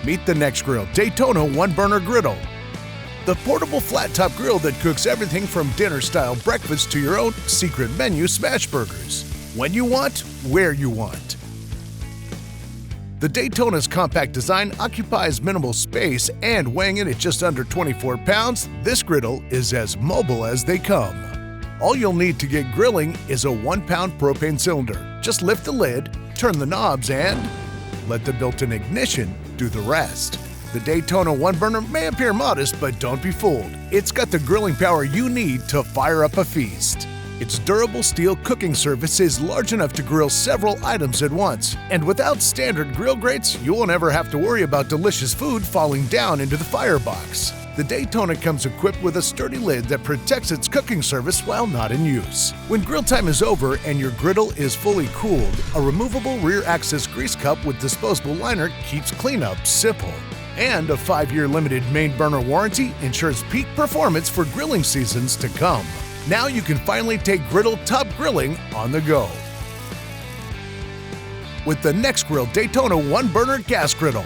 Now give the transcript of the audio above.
Meet the Nexgrill Daytona 1-burner griddle. The portable flat-top grill that cooks everything from dinner-style breakfast to your own secret menu smash burgers. When you want, where you want. The Daytona's compact design occupies minimal space, and weighing in at just under 24 pounds, this griddle is as mobile as they come. All you'll need to get grilling is a 1-pound propane cylinder. Just lift the lid, turn the knobs, and let the built-in ignition do the rest. The Daytona 1-burner may appear modest, but don't be fooled. It's got the grilling power you need to fire up a feast. Its durable steel cooking surface is large enough to grill several items at once, and without standard grill grates, you won't ever have to worry about delicious food falling down into the firebox. The Daytona comes equipped with a sturdy lid that protects its cooking surface while not in use. When grill time is over and your griddle is fully cooled, a removable rear access grease cup with disposable liner keeps cleanup simple. And a 5-year limited main burner warranty ensures peak performance for grilling seasons to come. Now you can finally take griddle top grilling on the go with the Nexgrill Daytona 1-burner gas griddle.